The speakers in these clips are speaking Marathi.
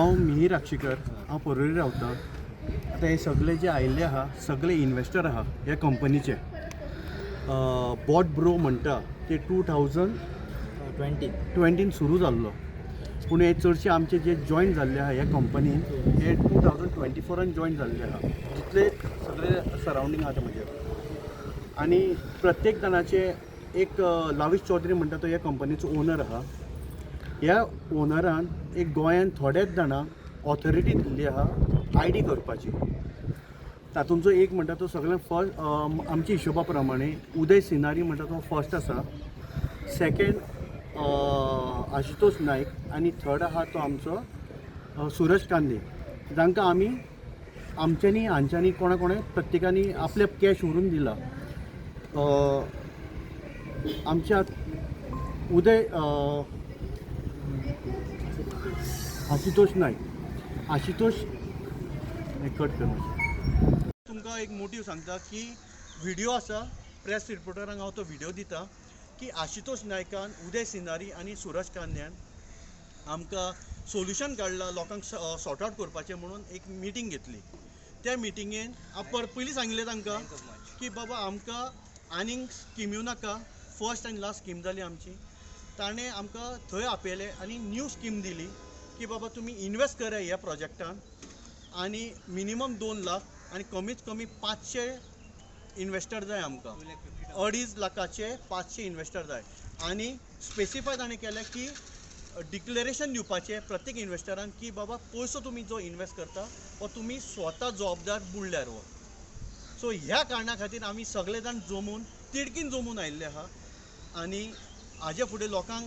हांव मिहीर राक्षीकर, हांव पर्वरी रावतां. आतां हे सगळे जे आयिल्ले आहा सगळे इन्वेस्टर आहा ह्या कंपनीचे. बॉट ब्रो म्हणटा ते 2020 सुरू जाल्लो, पूण हे चडशे आमचे जे जॉयन जाल्ले आहा ह्या कंपनीन हे 2024 जॉयन जाल्ले आहा, जितले सगळे सरावंडींग आहा म्हजे. आनी प्रत्येक जाणाचे एक लावीश चौधरी म्हणटा तो ह्या कंपनीचो ओनर आहा. ह्या ओनरान एक गोंयान थोड्याच जाणांक ऑथॉरिटी दिल्ली आहा ID करपाची. तातूंचो एक म्हणटा तो सगळ्यान फर्स्ट आमच्या हिशोबा प्रमाणे उदय सिनारी म्हणटा तो फर्स्ट आसा, सेकेंड आशुतोष नायक आनी थर्ड आहा तो आमचो सुरज कांदे, जांकां आमी आमच्यांनी हांच्यांनी कोणा प्रत्येकानी आपले कॅश व्हरून दिला. आमच्या उदय आशुतोष कट कर. तुमकां एक मोटीव सांगता की व्हिडिओ आसा, प्रेस रिपोर्टरांक हांव तो व्हिडिओ दिता की आशुतोष नायकान, उदय सिनारी आनी सुरज कांद्यान आमकां सोल्युशन काडलां लोकांक सॉर्ट आवट करपाचें म्हणून एक मिटींग घेतली. त्या मिटिंगेन हांव पयलीं सांगिल्लें तांकां की बाबा आमकां आनीक स्कीम येवं नाका, फर्स्ट आनी लास्ट स्कीम जाली आमची. ताणें आमकां थंय आपयलें आनी न्यू स्कीम दिली की बाबा तुमी इन्वेस्ट करा ह्या प्रोजेक्टान आनी मिनिमम 2 लाख आनी कमीत कमी 500 इन्वेस्टर जाय आमकां. 2.5 लाखाचे 500 इन्वेस्टर जाय. आनी स्पेसिफाय ताणें केलें की डिक्लेरेशन दिवपाचें प्रत्येक इन्वेस्टरान की बाबा पयसो तुमी जो इन्वेस्ट करता वो तुमी स्वता जबाबदार बुडल्यार वो. सो ह्या कारणां खातीर आमी सगळे जाण जमून तिडकीन जमून आयिल्ले आहा. आनी हाजे फुडें लोकांक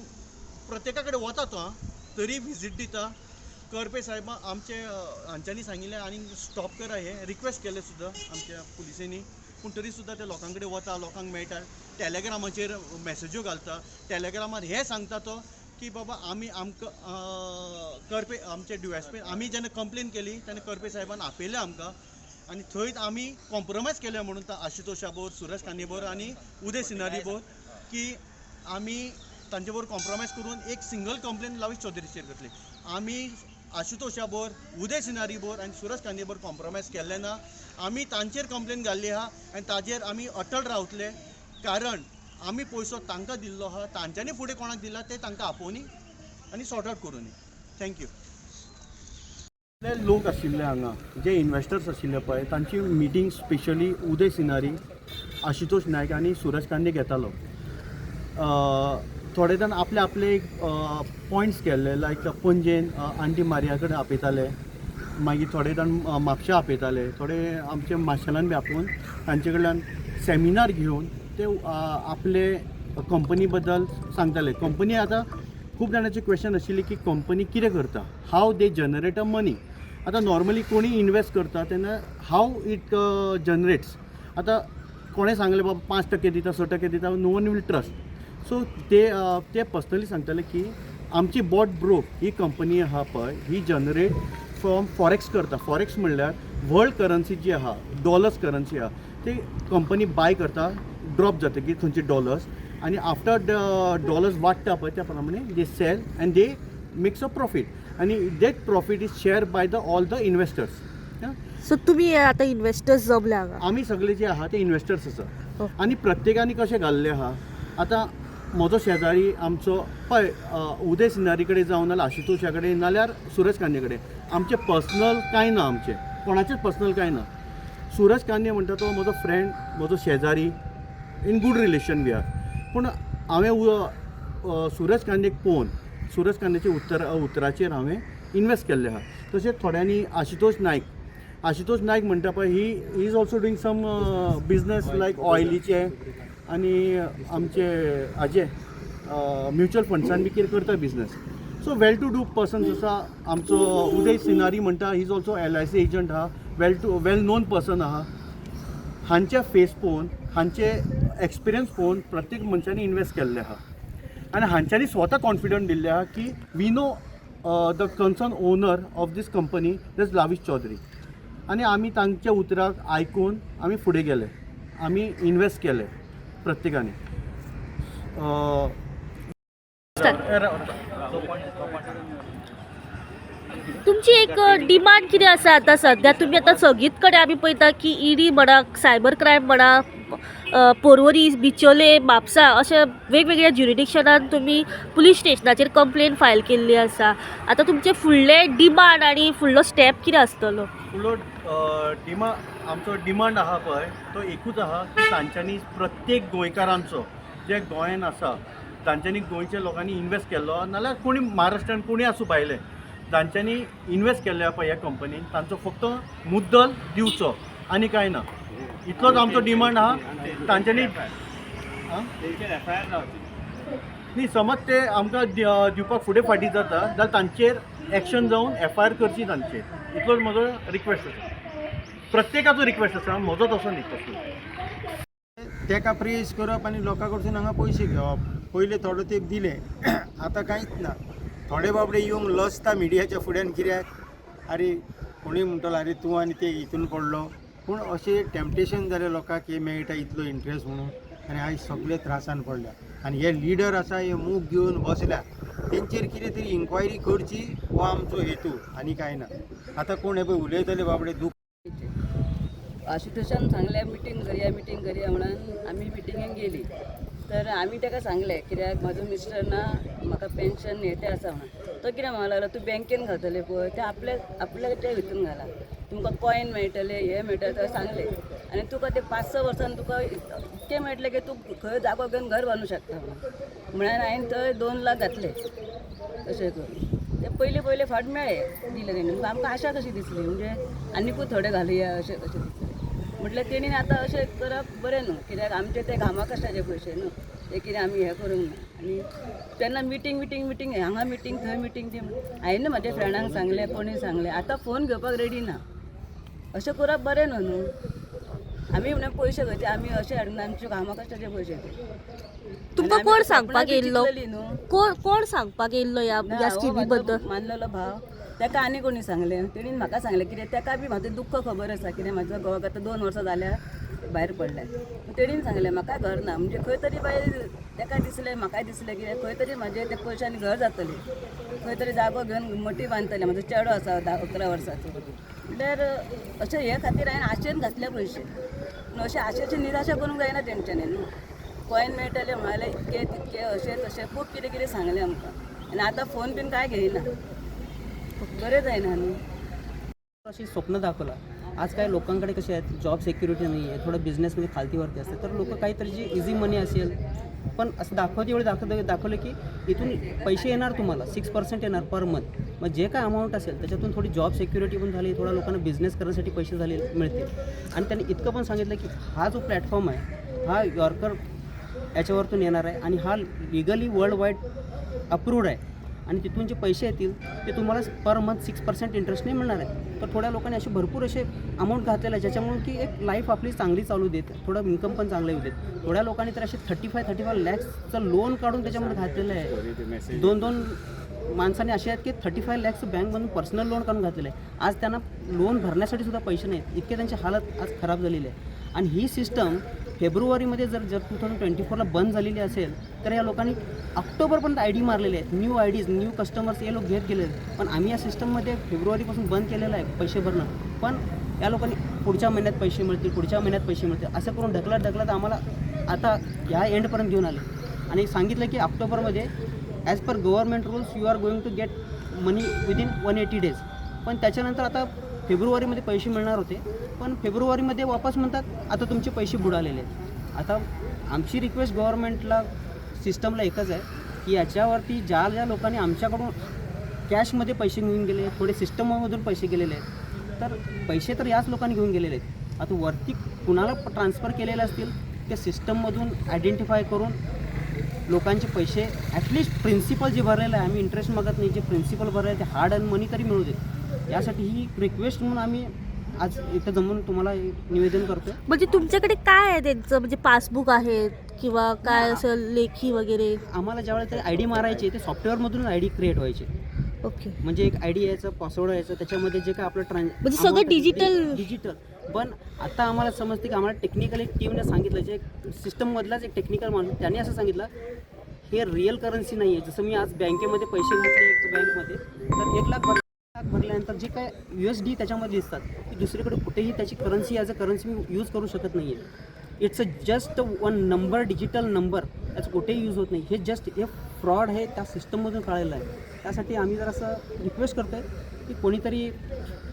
प्रत्येका कडेन वता तो तरी विजीट दिता. करपे साहेबा आमचे हांच्यांनी सांगिल्लें आनी स्टॉप करा हें रिक्वेस्ट केलें सुद्दां आमच्या पुलिसांनी, पूण तरी सुद्दां ते लोकां कडेन वता, लोकांक मेळटा, टॅलेग्रामाचेर मॅसेज्यो घालता. टॅलेग्रामार हें सांगता तो की बाबा आमी आमकां करपे आमचे DYSP आमी जेन्ना कंप्लेन केली तेन्ना करपे साहेबान आपयलें आमकां आनी थंय आमी कॉम्प्रोमायज केलें म्हणून आशुतोशा बोर, सुरेश कांदे बोर आनी उदय सिनारी बोर की आमी तांचे बरोबर कॉम्प्रोमायज करून एक सिंगल कंप्लेन लावीश चौधरीचेर करतली. आमी आशुतोशा बोर, उदय सिनारी बोर आनी सुरेश कांदे बोर कॉम्प्रोमायज केल्लें ना. आमी तांचेर कंप्लेन घाल्ली आहा आनी ताजेर आमी अटल रावतले, कारण आमी पयसो तांकां दिल्लो आहा, तांच्यांनी फुडें कोणाक दिला ते तांकां आपोवनी आनी सॉर्ट आवट करूनी. थँक्यू. लोक आशिल्ले हांगा जे इन्वेस्टर्स आशिल्ले पळय तांची मिटींग स्पेशली उदय सिनारी, आशुतोष नायक आनी सुरेश कांदे घेतालो. थोडे जाण आपले आपले पॉयंट्स केल्ले, लायक पणजेन आंटी मारिया कडेन आपयताले, मागीर थोडे जाण म्हापशा आपयताले, थोडे आमचे माशेलान बी आपोवन तांचे कडल्यान सेमिनार घेवन ते आपले कंपनी बद्दल सांगताले. कंपनी आतां खूब जाणांची क्वेश्चन आशिल्ली की कंपनी कितें करता, हाव दे जनरेट अ मनी. आतां नॉर्मली कोणी इन्वेस्ट करता तेन्ना हाव इट जनरेट्स. आतां कोणें सांगलें बाबा 5% दिता, 6% दिता, no one will trust. So ते पर्सनली सांगताले की आमची बॉट ब्रो ही कंपनी आहा पळय ही जनरेट फ्रॉम फॉरेक्स करता. फॉरेक्स म्हणल्यार वर्ल्ड करन्सी जी आहा, डॉलर्स करन्सी आहा, ती कंपनी बाय करता, ड्रॉप जाता की खंयचे डॉलर्स, आनी आफ्टर डॉलर्स वाडटा पळय त्या प्रमाणे they sell and they makes a profit आनी that profit is share by all the investors. So तुम्ही आता इन्वेस्टर्स जमले हांगा? आमी सगळे जे आहा ते इन्वेस्टर्स आसा आनी प्रत्येकानी कशें घाल्लें आहा. आतां म्हजो शेजारी आमचो पळय उदय सिनारी कडेन जावं नाल्यार आशुतोशा कडेन नाल्यार सुरेश कांदे कडेन आमचें पर्सनल कांय ना, आमचें कोणाचेंच पर्सनल कांय ना. सुरेश कांदे म्हणटा तो म्हजो फ्रेंड, म्हजो शेजारी, in good relation we are. पूण हांवें सुरेश कांदेक पळोवन सुरेश कांदेच्या उतराचेर हांवें इन्वेस्ट केल्लें आहा. तशेंच थोड्यांनी आशुतोष नायक म्हणटा पळय he is also doing some business like ऑयलीचे आनी आमचे हाजे म्युच्युअल फंड्सान बी कितें करता business. So well to do persons आसा. आमचो उदय सिनारी म्हणटा he is also LIC agent आहा, वेल नोन पर्सन आहा. हांचे फेस पळोवन, हांचे एक्सपिरियन्स पळोवन प्रत्येक मनशांनी इन्वेस्ट केल्ले आहा आनी हांच्यांनी स्वता कॉन्फिडंट दिल्ले आहा की we know the concern owner of this company that's Lavish Chaudhary. आनी आमी तांच्या उतराक आयकून आमी फुडें गेले, आमी इन्वेस्ट केले प्रत्येकाने. तुमची एक डिमांड कितें आसा आतां सद्या तुमी आतां सगळीत कडेन आमी पळयता की ईडी म्हणा सायबर क्रायम म्हणा पोरवोरी बिचोले म्हापसा अशे वेगवेगळ्या ज्युरिडिक्शनान तुमी पुलीस स्टेशनाचेर कंप्लेन फायल केल्ली आसा. आतां तुमचे फुडले डिमांड आनी फुडलो स्टेप कितें आसतलो? फुडलो आमचो डिमांड आहा पळय तो एकूच आहा की तांच्यांनी प्रत्येक गोंयकारांचो जे गोंयान आसा तांच्यांनी गोंयच्या लोकांनी इन्वेस्ट केल्लो नाल्यार कोणी महाराष्ट्रान कोणी आसूं भायले तांच्यांनी इन्वेस्ट केल्ले पळय ह्या कंपनीन तांचो फक्त मुद्दल दिवचो आनी कांय ना. इतलोच आमचो डिमांड आहा. तांच्यांनी न्ही समज ते आमकां दिवपाक फुडें फाटीं जाता जाल्यार तांचेर एक्शन जावन FIR करची तांचेर. इतलोच म्हजो रिक्वेस्ट आसा. प्रत्येकाचो रिक्वेस्ट आसा म्हजो तसो न्ही तसो. तेका प्रेस करप आनी लोकां कडसून हांगा पयशे घेवप. पयले थोडे तेक दिले आतां कांयच ना. थोडे बाबडे येवंक लजता मिडियाच्या फुड्यान कित्याक अरे कोणी म्हणटलो अरे तूं आनी ते हितून पडलो. पूण अशें टॅम्पटेशन जालें लोकांक हे मेळटा इतलो इंट्रस्ट म्हणून आनी आयज सगळे त्रासान पडल्या. आनी हे लिडर आसा हे मूग घेवन बसल्या तेंचेर कितें तरी इन्क्वायरी करची हो आमचो हेतू आनी कांय ना. आतां कोण हे पळय उलयतले बाबडे दूख आशुतोशान सांगलें मिटींग करया म्हणून आमी मिटिंगेक गेली. तर आमी ताका सांगलें कित्याक म्हाजो मिस्टर ना म्हाका पेन्शन हे तें आसा म्हणून. तो कितें म्हणूंक लागलो तूं बँकेन घालतलें पळय तें आपल्या ते हितून घाला तुमकां कॉयन मेळटले हे मेळटले तो सांगलें. आनी तुका ते 5-6 वर्सान तुका इतकें मेळटलें की तूं खंय जागो घेवन घर बांदूंक शकता म्हणून हांवें थंय 2 लाख घातले अशें करून. ते पयले फाट मेळ्ळे दिले तेणी. आमकां आशा कशी दिसली म्हणजे आनीकूय थोडे घालुया अशें कशें दिसलें. म्हटल्यार तेणीन आतां अशें करप बरें न्हू कित्याक आमचे ते घामा कश्टाचे पयशे न्हू ते कितें आमी हें करूंक ना. आनी तेन्ना मिटींग हांगा मिटींग थंय मिटींग ती हांवें म्हाज्या फ्रेंडांक सांगलें कोणी सांगलें. आतां फोन घेवपाक रेडी ना. अशें करप बरें न्हू. आमी म्हणून पयशे खंयचे आमी अशें हाडून आमचे घामा कश्टाचे पयशे तुमकां कोण सांगपाक येयल्लो कोण सांगपाक येयल्लो ह्या स्किमी बद्दल? मानलेलो भाव ताका आनी कोणी सांगलें. तेणीन म्हाका सांगलें कितें ताका बी म्हाजो दुख्ख खबर आसा कित्याक म्हाजो घोवाक आतां 2 वर्सां जाल्यार भायर पडल्यात. तेणीन सांगलें म्हाका घर ना म्हणजे खंय तरी बायल ताका दिसलें म्हाकाय दिसलें कित्याक खंय तरी म्हाजें त्या पयशांनी घर जातलें खंय तरी जागो घेवन मोठी बांदतलें. म्हाजो चेडो आसा 11 वर्साचो म्हटल्यार अशें हे खातीर हांवें आशेन घातले पयशे. पूण अशें आशेची निराशा करूंक जायना तेंच्यांनी न्हू. कॉयन मेळटले म्हणाले इतके तितके अशें तशें खूब कितें कितें सांगलें आमकां. आनी आतां फोन बीन कांय घेयना बरें जायना न्हू. अशी स्वप्न दाखवला. आज काय लोकांकडे कसे आहेत जॉब सिक्युरिटी नाही आहे थोडं बिझनेसमध्ये खालतीवरती असते तर लोक काहीतरी जी इझी मनी असेल पण असं दाखवलं की इथून पैसे येणार तुम्हाला 6% येणार पर मंथ. मग जे काय अमाऊंट असेल त्याच्यातून थोडी जॉब सिक्युरिटी पण झाली थोडा लोकांना बिझनेस करण्यासाठी पैसे मिळतील. आणि त्यांनी इतकं पण सांगितलं की हा जो प्लॅटफॉर्म आहे हा यॉर्कर याच्यावरतून येणार आहे आणि हा लिगली वर्ल्ड वाईड अप्रूव्ड आहे आणि तिथून जे पैसे येतील ते तुम्हाला पर मंथ 6% इंटरेस्टने मिळणार आहे. तर थोड्या लोकांनी असे भरपूर असे अमाऊंट घातलेलं आहे ज्याच्यामुळे की एक लाईफ आपली चांगली चालू देत थोडं इन्कम पण चांगलं येऊ देत. थोड्या लोकांनी तर असे 35 लॅक्सचं लोन काढून त्याच्यामध्ये घातलेलं आहे. 2 माणसाने असे आहेत की 35 लॅक्स बँकमधून पर्सनल लोन काढून घातलेलं आहे. आज त्यांना लोन भरण्यासाठी सुद्धा पैसे नाहीत इतके त्यांची हालत आज खराब झालेली आहे. आणि ही सिस्टम फेब्रुवारीमध्ये जर 2024ला बंद झालेली असेल तर या लोकांनी ऑक्टोबरपर्यंत ID मारलेले आहेत. न्यू IDs न्यू कस्टमर्स हे लोक घेत गेले आहेत. पण आम्ही या सिस्टममध्ये फेब्रुवारीपासून बंद केलेलं आहे पैसे भरणं. पण या लोकांनी पुढच्या महिन्यात पैसे मिळतील असं करून ढकलत आम्हाला आता ह्या एंडपर्यंत घेऊन आले आणि सांगितलं की ऑक्टोबरमध्ये as per government rules you are going to get money within 180 days. पण त्याच्यानंतर आता फेब्रुवारीमध्ये पैसे मिळणार होते पण फेब्रुवारीमध्ये वापस म्हणतात आता तुमचे पैसे बुडालेले आहेत. आता आमची रिक्वेस्ट गव्हर्नमेंटला सिस्टमला एकच आहे की याच्यावरती ज्या लोकांनी आमच्याकडून कॅशमध्ये पैसे घेऊन गेले थोडे सिस्टममधून पैसे गेलेले आहेत तर पैसे तर याच लोकांनी घेऊन गेलेले आहेत. आता वरती कुणाला ट्रान्सफर केलेले असतील ते सिस्टममधून आयडेंटिफाय करून लोकांचे पैसे ॲटलिस्ट प्रिन्सिपल जे भरलेलं आहे आम्ही इंटरेस्ट मागत नाही जे प्रिन्सिपल भरले आहे ते हार्ड अँड मनी तरी मिळू देत. यासाठी ही रिक्वेस्ट म्हणून आम्ही आज इथं जमून तुम्हाला निवेदन करतो. म्हणजे तुमच्याकडे काय आहे त्यांचं म्हणजे पासबुक आहेत किंवा काय असं लेखी वगैरे? आम्हाला ज्यावेळेस ते ID मारायचे ते सॉफ्टवेअरमधून ID क्रिएट व्हायचे. ओके म्हणजे एक ID यायचं पासवर्ड यायचं त्याच्यामध्ये जे काय आपलं म्हणजे सगळं डिजिटल. पण आता आम्हाला समजते की आम्हाला टेक्निकल एक टीमने सांगितलं जे सिस्टममधलाच एक टेक्निकल माणूस त्यांनी असं सांगितलं हे रिअल करन्सी नाही आहे. जसं मी आज बँकेमध्ये पैसे घातले एक बँकमध्ये तर 1 लाख आत भरल्यानंतर जे काय USD त्याच्यामध्ये दिसतात की दुसरीकडे कुठेही त्याची currency as a currency me use करू शकत नाही आहे. It's a just one number, digital number, त्याचं कुठेही यूज होत नाही. हे जस्ट हे फ्रॉड हे त्या सिस्टममधून कळलेलं आहे. त्यासाठी आम्ही जर असं रिक्वेस्ट करतो आहे की कोणीतरी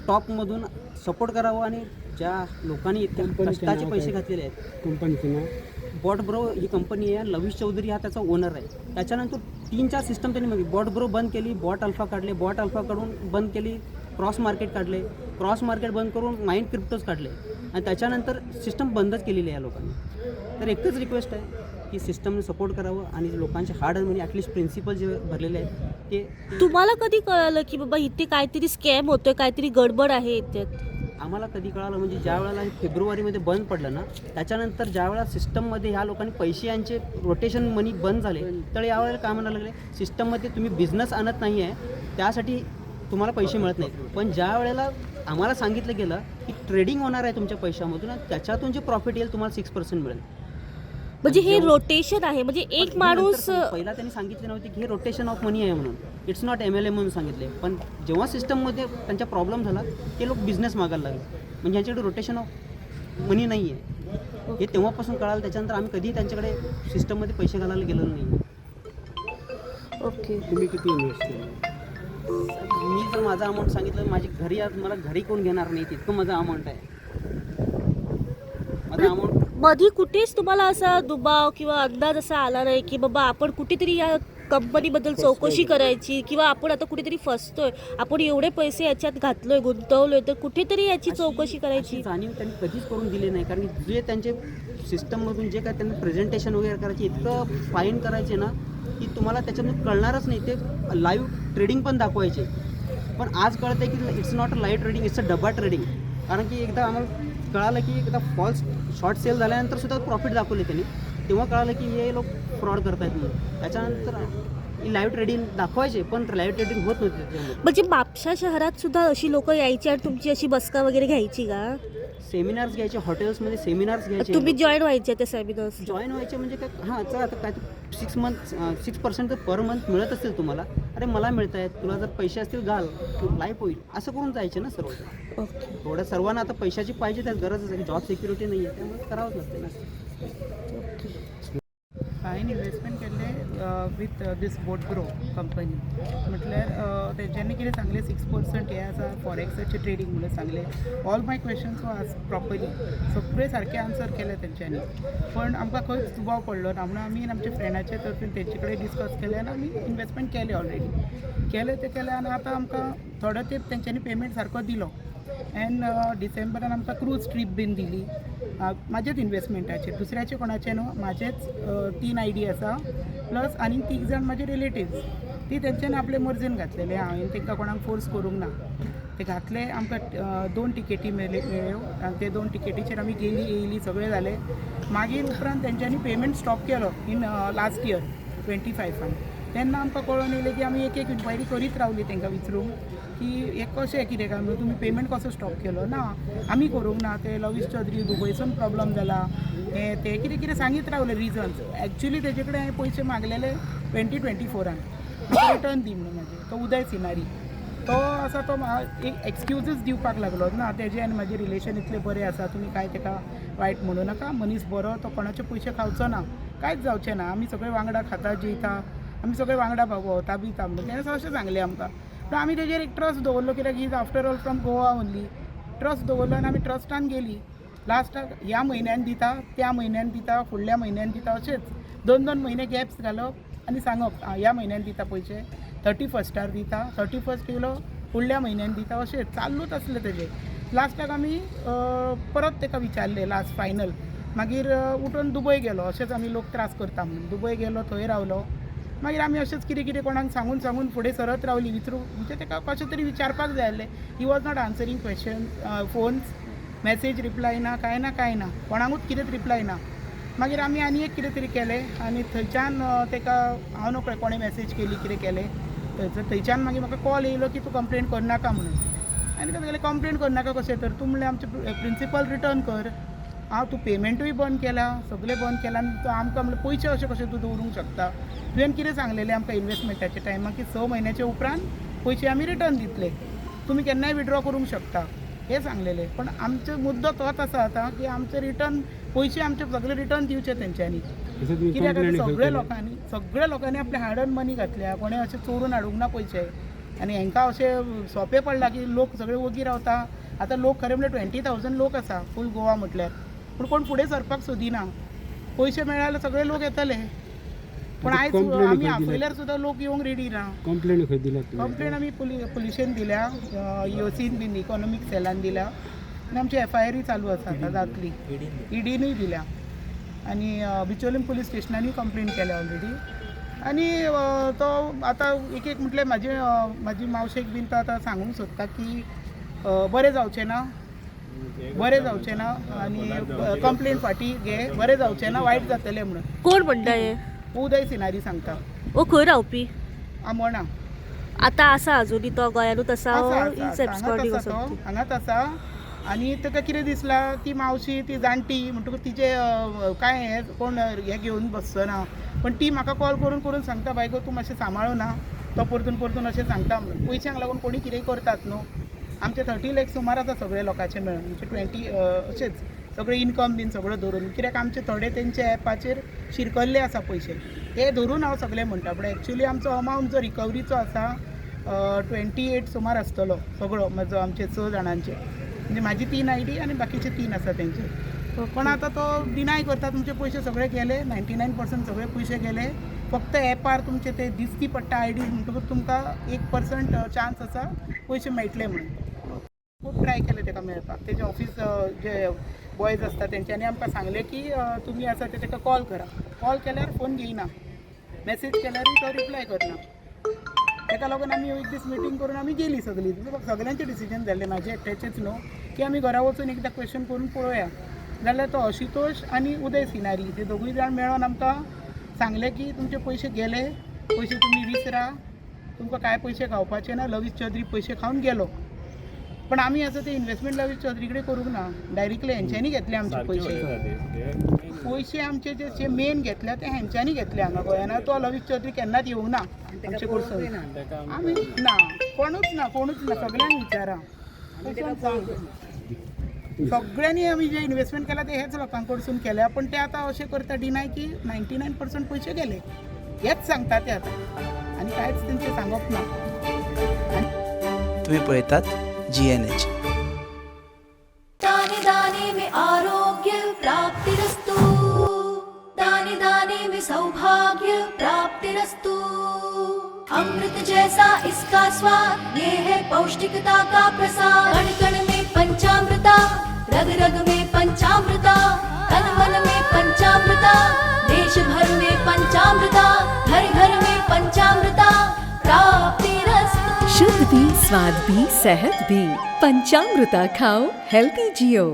टॉपमधून सपोर्ट करावं आणि ज्या लोकांनी इतक्या कष्टाचे पैसे घातलेले आहेत. कंपनीचं नाव बॉट ब्रो ही कंपनी आहे, लविश चौधरी हा त्याचा ओनर आहे. त्याच्यानंतर 3-4 सिस्टम त्यांनी मग बॉट ब्रो बंद केली, बॉट अल्फा काढले, बॉट अल्फा काढून बंद केली, क्रॉस मार्केट काढले, क्रॉस मार्केट बंद करून माइंड क्रिप्टोज काढले आणि त्याच्यानंतर सिस्टम बंदच केलेली आहे या लोकांनी. तर एकच रिक्वेस्ट आहे की सिस्टमने सपोर्ट करावं आणि लोकांचे हार्ड म्हणजे ॲटलिस्ट प्रिन्सिपल जे भरलेले आहेत ते तुम्हाला कधी कळालं की बाबा इथे काहीतरी स्कॅम होतोय, काहीतरी गडबड आहे याच्यात? आम्हाला कधी कळालं म्हणजे ज्या वेळेला हे फेब्रुवारीमध्ये बंद पडलं ना, त्याच्यानंतर ज्या वेळेला सिस्टममध्ये ह्या लोकांनी पैसे यांचे रोटेशन मनी बंद झाले, तर यावेळेला काय म्हणायला लागले, सिस्टममध्ये तुम्ही बिझनेस आणत नाही आहे त्यासाठी तुम्हाला पैसे मिळत नाहीत. पण ज्या वेळेला आम्हाला सांगितलं गेलं की ट्रेडिंग होणार आहे तुमच्या पैशामधून आणि त्याच्यातून जे प्रॉफिट येईल तुम्हाला 6% मिळेल. म्हणजे हे रोटेशन आहे, म्हणजे एक पण माणूस नंतर पहिला त्यांनी सांगितले नव्हते की हे रोटेशन ऑफ मनी आहे म्हणून, इट्स नॉट MLM म्हणून सांगितले. पण जेव्हा सिस्टममध्ये त्यांचा प्रॉब्लेम झाला ते लोक बिझनेस मागायला लागले, म्हणजे यांच्याकडे रोटेशन ऑफ मनी नाही आहे हे तेव्हापासून कळालं. त्याच्यानंतर आम्ही कधीही त्यांच्याकडे सिस्टममध्ये पैसे घालायला गेलो नाही. ओके. तुम्ही किती इन्व्हेस्ट केलं? मी जर माझा अमाऊंट सांगितलं, माझी घरी आज मला घरी कोण घेणार नाही तितकं माझं अमाऊंट आहे. माझा अमाऊंट मधी कुठेच तुम्हाला असा दुबाव किंवा अंदाज असा आला नाही की बाबा आपण कुठेतरी या कंपनीबद्दल चौकशी करायची किंवा आपण आता कुठेतरी फसतोय, आपण एवढे पैसे याच्यात घातलोय, गुंतवलोय, तर कुठेतरी याची चौकशी करायची? अशी जाणीव त्यांनी कधीच करून दिली नाही. कारण की जे त्यांचे सिस्टममधून जे काय त्यांनी प्रेझेंटेशन वगैरे करायचे, इतकं फाईन करायचे ना की तुम्हाला त्याच्यातून कळणारच नाही. ते लाईव्ह ट्रेडिंग पण दाखवायचे, पण आज कळतं आहे की it's not a live trading, it's a डबा ट्रेडिंग. कारण की एकदा आम्हाला कळालं की एकदा फॉल्स शॉर्ट सेल झाल्यानंतर सुद्धा प्रॉफिट दाखवले त्यांनी, तेव्हा कळालं की हे लोक फ्रॉड करत आहेत म्हणून. त्याच्यानंतर लाईव्ह ट्रेडिंग दाखवायचे पण लाईव्ह ट्रेडिंग होत नव्हती त्याच्यामध्ये. म्हणजे म्हापसा शहरात सुद्धा अशी लोक यायची आणि तुमची अशी बसका वगैरे घ्यायची का? सेमिनार्स घ्यायचे, हॉटेल्समध्ये सेमिनार्स घ्यायचे. तुम्ही जॉईन व्हायचे त्या सेमिनार्स? जॉईन व्हायचे म्हणजे काय, हां चला आता काय 6% पर मंथ मिळत असतील तुम्हाला, अरे मला मिळत आहेत, तुला जर पैसे असतील घाल, तू लाईफ होईल, असं करून जायचे ना सर्व. ओके. थोड्या सर्वांना आता पैशाची पाहिजे, त्यात गरजच आहे, जॉब सिक्युरिटी नाही आहे, त्यामुळे करावंच लागते ना. हांवें इन्वेस्टमेंट केल्ले with this bot grow company. म्हटल्यार तेंच्यांनी कितें सांगलें 6% हे आसा फॉरेक्साचे ट्रेडींग म्हणून सांगलें. ऑल माय क्वेश्चन्स वाज प्रॉपरली सगळे सारके आन्सर केले तेंच्यांनी, पण आमकां खंयच दुबाव पडलो ना म्हणून आमी आमच्या फ्रेंडाचे तर्फे तेंचे कडेन डिस्कस केलें आनी आमी इन्वेस्टमेंट केलें ऑलरेडी. केलें आनी आतां आमकां थोडो तेंप तेंच्यांनी पेमेंट सारको दिलो एंड डिसेंबरान आमकां क्रूज ट्रीप बीन दिली म्हाजेच इन्वेस्टमेंटाचेर, दुसऱ्याचे कोणाचे न्हू, म्हाजेच 3 ID आसा प्लस आनी 3 जाण म्हाजे रिलेटिव्स, ती तेंच्यांनी आपले मर्जीन घातलेले, हांवें तांकां कोणाक फोर्स करूंक ना. ते घातले, आमकां 2 टिकेटी मेळ्ळ्यो आनी ते 2 टिकेटीचेर आमी गेली येयली, सगळें जालें. मागीर उपरांत तेंच्यांनी पेमेंट स्टॉप केलो इन लास्ट इयर 25 तेन्ना आमकां कळोन येयलें की आमी एक इन्क्वायरी करीत रावली तांकां विचारूंक की हे कशें कितें काय म्हणून तुमी पेमेंट कसो स्टॉप केलो. ना आमी करूंक ना, ते लविश चौधरी दुबयसून प्रॉब्लम जाला, हे ते कितें कितें सांगीत रावले रिजन्स. एक्चुली तेजे कडेन हांवें पयशे मागलेले 2024 रिटर्न दी म्हणून म्हाजे. तो उदय सिनारी तो आसा, तो एक एक्सक्यूजीस दिवपाक लागलो ना, तेजे आनी म्हाजे रिलेशन इतले बरें आसा, तुमी काय ताका वायट म्हणू नाका, मनीस बरो, तो कोणाचे पयशे खावचो ना, कांयच जावचें ना, आमी सगळे वांगडा खाता जेयता, आमी सगळे वांगडा भोंवता बिता म्हणून तेणें अशें सांगलें आमकां. तर आमी तेजेर एक ट्रस्ट दवरलो, कित्याक is after all from Goa only. Trust दवरलो आनी आमी ट्रस्टान गेली. लास्टाक ह्या म्हयन्यान दिता, त्या म्हयन्यान दिता, फुडल्या म्हयन्यान दिता, अशेंच 2-2 म्हयने गॅप्स घालप आनी सांगप ह्या म्हयन्यान दिता पयशे, 31स्टार दिता, 31st येयलो फुडल्या म्हयन्यान दिता, अशें चालूच आसलें तेजें. लास्टाक आमी परत ताका विचारलें लास्ट फायनल. मागीर उठून दुबय गेलो, अशेंच आमी लोक त्रास करता म्हणून दुबय गेलो, थंय रावलो. मागीर आमी अशेंच कितें कितें कोणाक सांगून फुडें सरत रावली. म्हणजे ताका कशें तरी विचारपाक जाय आसलें. He was not answering question, phones message reply ना, कांय ना, कोणाकूच कितेंच रिप्लाय ना. मागीर आमी आनी एक कितें तरी केलें आनी थंयच्यान ताका हांव नकळें कोणें मॅसेज केली, कितें केलें थंयच्यान मागीर म्हाका कॉल येयलो की तूं कंप्लेंट करनाका म्हणून. आनी कशें केलें, कंप्लेंट करनाका कशें तर, तूं म्हणलें आमचे प्रिंसिपल रिटर्न कर. तूं पेमेंटूय बंद केला, सगळें बंद केलां आनी आमकां म्हणलें पयशे अशें कशें तूं दवरूंक शकता. तुवें कितें सांगलेलें आमकां इन्वेस्टमेंटाच्या टायमार की 6 म्हयन्याच्या उपरांत पयशे आमी रिटर्न दितले. तुम्ही केन्नाय विड्रॉ करूंक शकता हे सांगलेले. पण आमचो मुद्दो तोच आसा आतां की आमचे रिटर्न पयशे आमचे सगळे रिटर्न दिवचे तेंच्यांनी. कित्याक सगळ्या लोकांनी आपले हार्ड अर्न मनी घातल्या, कोणें अशें चोरून हाडूंक ना पयशे. आनी हांकां अशें सोंपें पडलां की लोक सगळे वगी रावता. आतां लोक खरें म्हणल्यार 20,000 लोक आसा फूल गोवा म्हटल्यार, पूण कोण फुडें सरपाक सोदिना. पयशे मेळ्ळे जाल्यार सगळे लोक येतले, पण आयज आमी आपयल्यार सुद्दां लोक येवंक रेडी ना. कंप्लेन आमी पुलिशेन दिल्या, EOCन बीन इकॉनॉमीक सेलान दिल्या आनी आमची FIR चालू आसा आतां जातली. EDनूय दिल्या आनी बिचोलीम पुलीस स्टेशनानूय कंप्लेन केल्या ऑलरेडी. आनी तो आतां एक म्हटल्यार म्हाजी मावशेक बीन तो आतां सांगूंक सोदता की बरें जावचें ना आनी कंप्लेन फाटीं घे, बरें जावचें ना, वायट जातलें म्हणून. कोण म्हणटा हे? उदय सिनारी सांगता. ओ खंय रावपी? आमोणा. आतां आसा अजुनी तो गोंयानूच आसा? हांगाच आसा. आनी ताका कितें दिसलां, ती मावशी ती जाणटी म्हणटकूच तिचे कांय हे कोण हे घेवन बसचो ना. पण ती म्हाका कॉल करून सांगता, बाय गो तूं मातशें सांबाळूं ना. तो परतून अशें सांगता. पयशांक लागून कोणी कितेंय करतात न्हू. आमचे 30 लाख सुमार आसा सगळे लोकांचे मेळून, म्हणजे 20 अशेंच सगळे इनकम बीन सगळो धरून. कित्याक आमचे थोडे तेंचे एपाचेर शिरकल्ले आसा पयशे, हे धरून हांव सगळें म्हणटा. पूण एक्चुली आमचो अमावंट जो रिकवरीचो आसा 28 सुमार आसतलो सगळो म्हजो, आमचे 6 जाणांचे. म्हणजे म्हाजी 3 ID आनी बाकीचे 3 आसा तेंचे. पण आतां तो डिनाय करता, तुमचे पयशे सगळे गेले, 99% सगळे पयशे गेले. फक्त एपार तुमचे ते दिसती पडटा ID म्हणटकूच तुमकां 1% चान्स आसा पयशे मेळटले म्हणून. खूब ट्राय केले ताका मेळपाक. तेजे ऑफिस जे बॉयज आसता तेंच्यांनी आमकां सांगलें की तुमी आसा ते ताका कॉल करा. कॉल केल्यार फोन घेयना, मेसेज केल्यारूय तो रिप्लाय करना. ताका लागून आमी एक दीस मिटींग करून आमी गेलीं सगळीं. सगळ्यांचें डिसिजन जाल्लें, म्हाजें एकट्याचेंच न्हू, की आमी घरा वचून एकदां क्वेश्चन करून पळोवया. जाल्यार तो आशुतोश आनी उदय सिनारी ते दोगूय जाण मेळोन आमकां सांगलें की तुमचे पयशे गेले, पयशे तुमी विसरा, तुमकां कांय पयशे खावपाचे ना. लवीस चौधरी पयशे खावन गेलो. पण आमी आसा ते इन्वेस्टमेंट लवीस चौधरी कडेन करूंक ना, डायरेक्टली हेंच्यांनी घेतले आमचे पयशे आमचे जे मेन घेतल्या ते हेंच्यांनी घेतले हांगा गोंयान. तो लवीस चौधरी केन्नाच येवंक ना आमचे कडसून. आमी ना, कोणूच ना, सगळ्यांक विचारा. सगळ्यांनी आमी जे इन्वेस्टमेंट केला ते हेच लोकां कडसून केल्या. पण ते आतां अशें करता डिनाय की 99% पयशे गेले, हेच सांगता ते आतां, आनी कांयच तेंचें सांगप ना. तुम्ही पळयतात GNH. दाने दाने में आरोग्य प्राप्तिरस्तु, दाने दाने में सौभाग्य प्राप्तिरस्तु। अमृत जैसा इसका स्वाद, ये है पौष्टिकता का प्रसाद। कण कण में पंचामृता, रग रग में पंचामृता, तन मन में पंचामृता, देश भर में पंचामृता, घर घर में पंचामृता प्राप्तिरस्तु। शुद्ध भी, स्वाद भी, सेहत भी। पंचामृता खाओ, हेल्थी जियो।